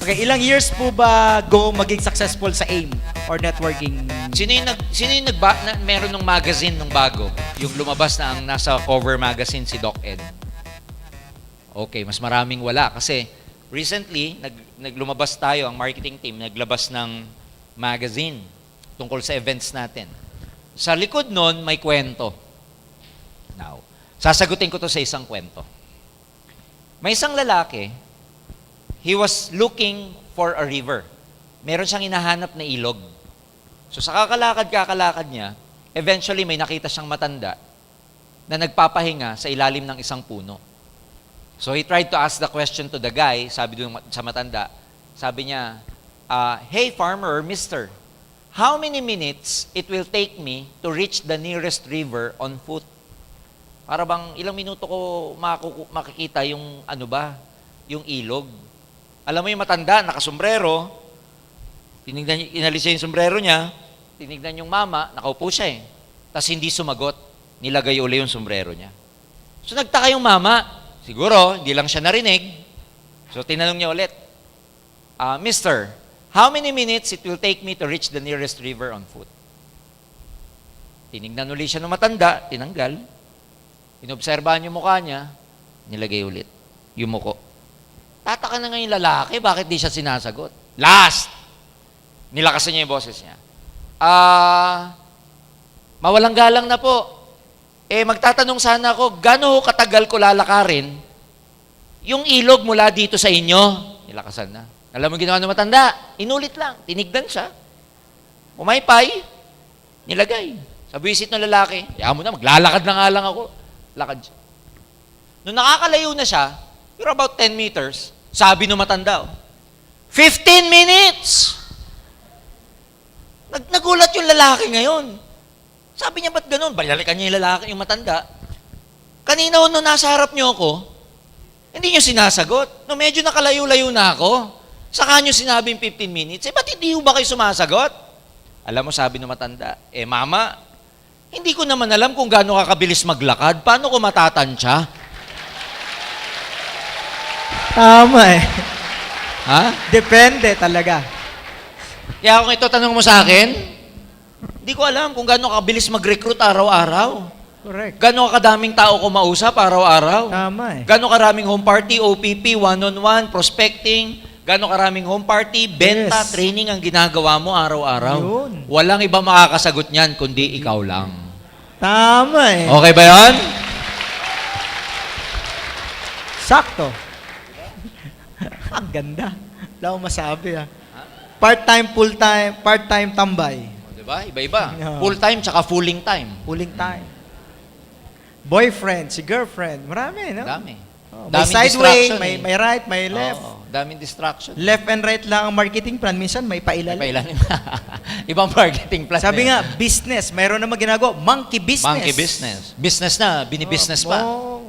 Okay, ilang years po ba go maging successful sa AIM or networking? Sino yung meron ng magazine nung bago? Yung lumabas na ang nasa cover magazine si Doc Ed. Okay, mas maraming wala. Kasi recently, naglumabas tayo, ang marketing team, naglabas ng magazine tungkol sa events natin. Sa likod nun, may kwento. Now, sasagutin ko to sa isang kwento. May isang lalaki, he was looking for a river. Meron siyang hinahanap na ilog. So sa kakalakad niya, eventually may nakita siyang matanda na nagpapahinga sa ilalim ng isang puno. So he tried to ask the question to the guy, sabi doon sa matanda, sabi niya, hey farmer, mister, how many minutes it will take me to reach the nearest river on foot? Para bang ilang minuto ko makikita yung yung ilog. Alam mo yung matanda, nakasombrero, inalis niya yung sombrero niya, tinignan yung mama, nakaupo siya eh. Tapos hindi sumagot, nilagay uli yung sombrero niya. So nagtaka yung mama, siguro, hindi lang siya narinig. So tinanong niya ulit, Mister, how many minutes it will take me to reach the nearest river on foot? Tinignan uli siya ng matanda, tinanggal. Inobserbahan yung mukha niya, nilagay ulit yung muko. Tataka na nga yung lalaki, bakit di siya sinasagot? Last! Nilakasan niya yung boses niya. Mawalang galang na po. Magtatanong sana ako, gaano katagal ko lalakarin yung ilog mula dito sa inyo? Nilakasan na. Alam mo ginawa ng matanda? Inulit lang. Tinignan siya. Umaypay. Nilagay. Sa visit ng lalaki, kaya mo na, maglalakad na nga lang ako. Lakad siya. Nung nakakalayo na siya, you're about 10 meters, sabi ng matanda, 15 minutes! Nagulat yung lalaki ngayon. Sabi niya, ba't ganun? Balalikan niya yung lalaki, yung matanda. Kanina nung nasa harap niyo ako, hindi niyo sinasagot. Nung medyo nakalayo-layo na ako, saka niyo sinabing 15 minutes, ba't hindi ba kayo sumasagot? Alam mo, sabi ng matanda, mama, hindi ko naman alam kung gaano kakabilis maglakad. Paano ko matatansya? Tama eh. Ha? Depende talaga. Kaya kung ito tanong mo sa akin, hindi ko alam kung gaano kakabilis mag-recruit araw-araw. Correct. Gaano kadaming tao ko mausap araw-araw. Tama eh. Gaano karaming home party, OPP, one-on-one, prospecting, gaano karaming home party, benta, Yes. training ang ginagawa mo araw-araw. Yun. Walang iba makakasagot niyan kundi ikaw lang. Tama eh. Okay ba yan? Sakto. Ang ganda. Wala akong masabi ah. Part-time, full-time, part-time tambay. Diba? Iba-iba. Yeah. Full-time tsaka fulling time. Pulling time. Boyfriend, si girlfriend. Marami, no? Dami. Oh, may Daming sideway, distraction may right, may left. Oo, daming distraction. Left and right lang ang marketing plan. Minsan may pailalim. Pailalim. Ibang marketing plan. Sabi na nga, business. Mayroon naman ginagawa. Monkey yan. business. Monkey business. Business na, binibusiness pa. Oh.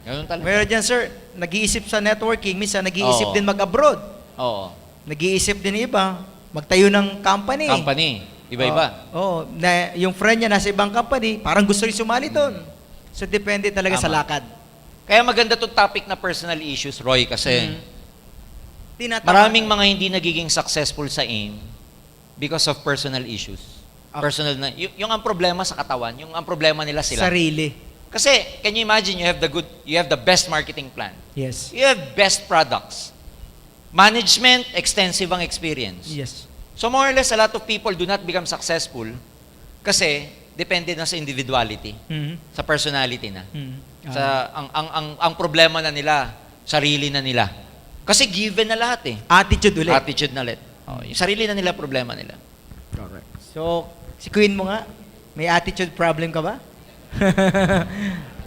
Ganun talaga. Meron dyan, sir. Nag-iisip sa networking. Minsan, nag-iisip Oo. din mag-abroad. Oo. Nag-iisip din iba. Magtayo ng company. Company. Iba-iba. Oo. Na, yung friend niya nasa ibang company, parang gusto rin sumali doon. So, depende talaga Tama. sa lakad. Kaya maganda itong topic na personal issues, Roy, kasi Tinatama- maraming mga hindi nagiging successful sa AIM because of personal issues. Okay. Personal na, yung ang problema sa katawan, yung ang problema nila sila. Sarili. Kasi, can you imagine, you have the best marketing plan. Yes. You have best products. Management, extensive ang experience. Yes. So more or less, a lot of people do not become successful kasi depende na sa individuality, Mhm. sa personality na. Mhm. Sa ang problema na nila, sarili na nila. Kasi given na lahat eh. Attitude ulit. Attitude na ulit. Yung sarili na nila, problema nila. Correct. So, si Queen mo nga, may attitude problem ka ba?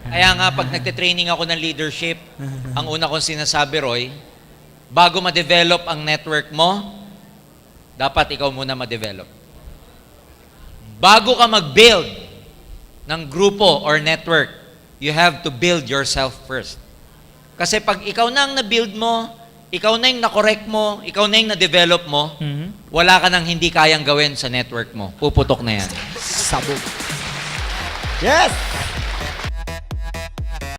Kaya nga, pag nagte-training ako ng leadership, ang una kong sinasabi, Roy, bago ma-develop ang network mo, dapat ikaw muna ma-develop. Bago ka mag-build ng grupo or network, you have to build yourself first. Kasi pag ikaw na ang na-build mo, ikaw na yung na-correct mo, ikaw na yung na-develop mo, wala ka nang hindi kayang gawin sa network mo. Puputok na yan. Sabog. Yes!